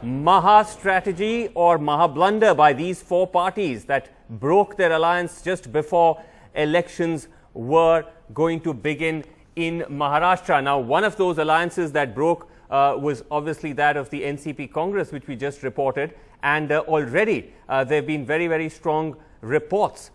Maha strategy or Maha blunder by these four parties that broke their alliance just before elections were going to begin in Maharashtra. Now, one of those alliances that broke was obviously that of the NCP Congress, which we just reported. And already there have been very, very strong reports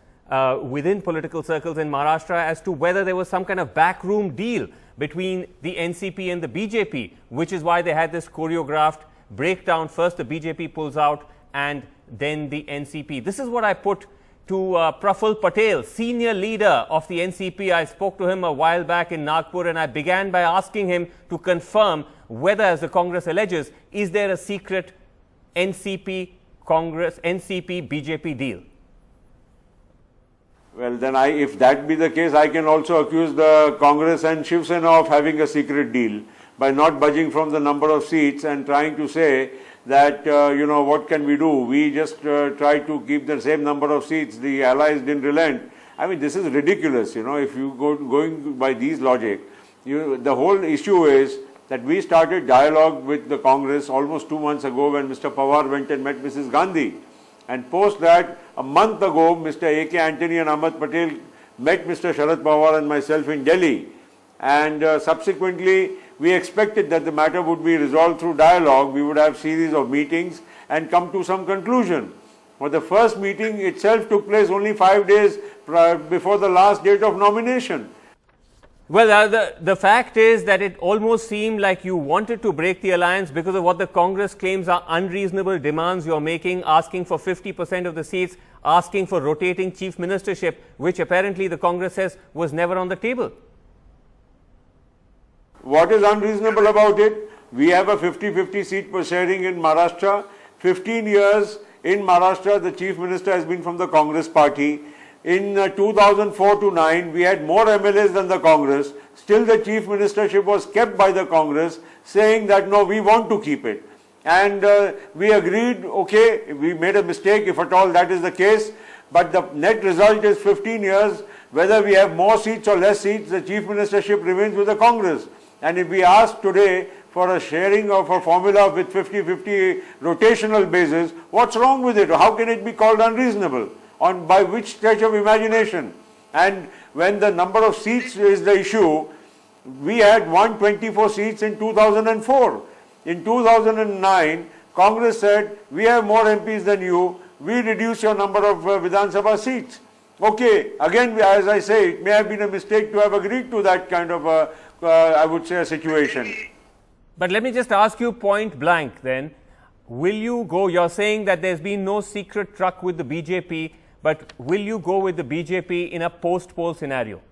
within political circles in Maharashtra as to whether there was some kind of backroom deal between the NCP and the BJP, which is why they had this choreographed breakdown. First the BJP pulls out and then the NCP. This is what I put to Praful Patel, senior leader of the NCP. I spoke to him a while back in Nagpur and I began by asking him to confirm whether, as the Congress alleges, is there a secret NCP Congress, NCP BJP deal? Well, then if that be the case, I can also accuse the Congress and Shiv Sena of having a secret deal by not budging from the number of seats and trying to say that, what can we do? We just try to keep the same number of seats. The allies didn't relent. I mean, this is ridiculous, if you going by these logic. The whole issue is that we started dialogue with the Congress almost 2 months ago when Mr. Pawar went and met Mrs. Gandhi. And post that, a month ago, Mr. A.K. Antony and Ahmed Patel met Mr. Sharad Pawar and myself in Delhi. And subsequently, we expected that the matter would be resolved through dialogue. We would have series of meetings and come to some conclusion. But the first meeting itself took place only 5 days before the last date of nomination. Well, the fact is that it almost seemed like you wanted to break the alliance because of what the Congress claims are unreasonable demands you're making, asking for 50% of the seats, asking for rotating chief ministership, which apparently the Congress says was never on the table. What is unreasonable about it? We have a 50-50 seat per sharing in Maharashtra. 15 years in Maharashtra, the chief minister has been from the Congress party. In 2004 to 9, we had more MLAs than the Congress. Still, the chief ministership was kept by the Congress, saying that no, we want to keep it. And we agreed, okay, we made a mistake if at all that is the case. But the net result is 15 years. Whether we have more seats or less seats, the chief ministership remains with the Congress. And if we ask today for a sharing of a formula with 50-50 rotational basis, what's wrong with it? How can it be called unreasonable? By which stretch of imagination? And when the number of seats is the issue, we had 124 seats in 2004. In 2009, Congress said, we have more MPs than you, we reduce your number of Vidhan Sabha seats. Okay, again, as I say, it may have been a mistake to have agreed to that kind of, I would say, a situation. But let me just ask you point blank then, will you go, you're saying that there's been no secret truck with the BJP, but will you go with the BJP in a post-poll scenario?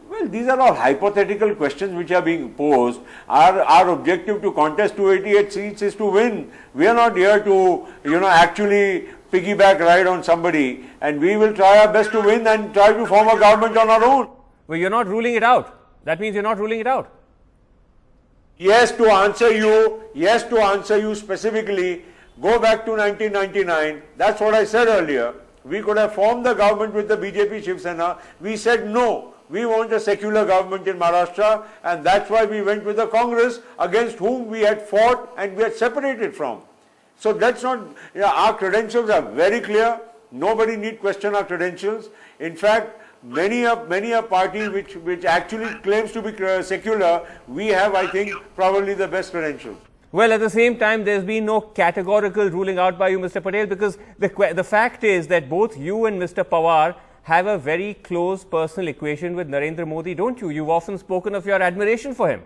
Well, these are all hypothetical questions which are being posed. Our objective to contest 288 seats is to win. We are not here to, actually piggyback ride on somebody, and we will try our best to win and try to form a government on our own. Well, you're not ruling it out. That means you're not ruling it out. Yes, to answer you specifically, go back to 1999. That's what I said earlier. We could have formed the government with the BJP Shiv Sena. We said no. We want a secular government in Maharashtra, and that's why we went with the Congress, against whom we had fought and we had separated from. So that's not, our credentials are very clear. Nobody need question our credentials. In fact, many a party which actually claims to be secular, we have, I think, probably the best credentials. Well, at the same time, there's been no categorical ruling out by you, Mr. Patel, because the fact is that both you and Mr. Pawar have a very close personal equation with Narendra Modi, don't you? You've often spoken of your admiration for him.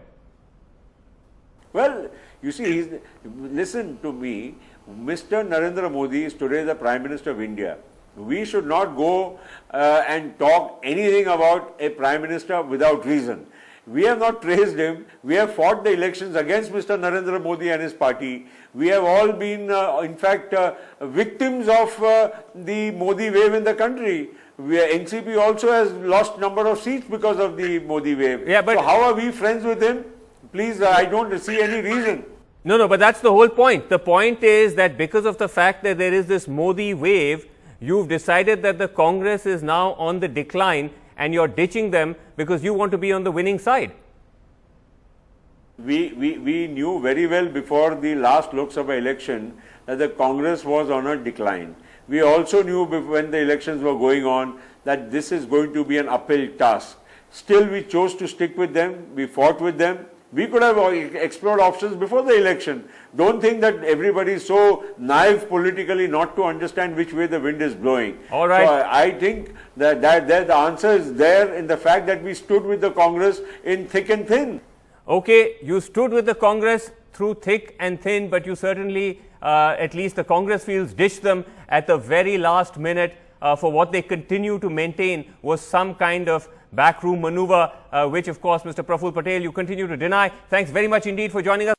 Well, you see, listen to me, Mr. Narendra Modi is today the Prime Minister of India. We should not go and talk anything about a Prime Minister without reason. We have not praised him. We have fought the elections against Mr. Narendra Modi and his party. We have all been, in fact, victims of the Modi wave in the country. NCP also has lost number of seats because of the Modi wave. Yeah, but so how are we friends with him? Please, I don't see any reason. No, but that's the whole point. The point is that because of the fact that there is this Modi wave, you've decided that the Congress is now on the decline and you're ditching them because you want to be on the winning side. We knew very well before the last Lok Sabha election that the Congress was on a decline. We also knew when the elections were going on that this is going to be an uphill task. Still, we chose to stick with them. We fought with them. We could have explored options before the election. Don't think that everybody is so naive politically not to understand which way the wind is blowing. All right. So I think that the answer is there in the fact that we stood with the Congress in thick and thin. Okay, you stood with the Congress through thick and thin, but you certainly, at least the Congress feels, dished them at the very last minute for what they continue to maintain was some kind of backroom maneuver, which of course, Mr. Praful Patel, you continue to deny. Thanks very much indeed for joining us.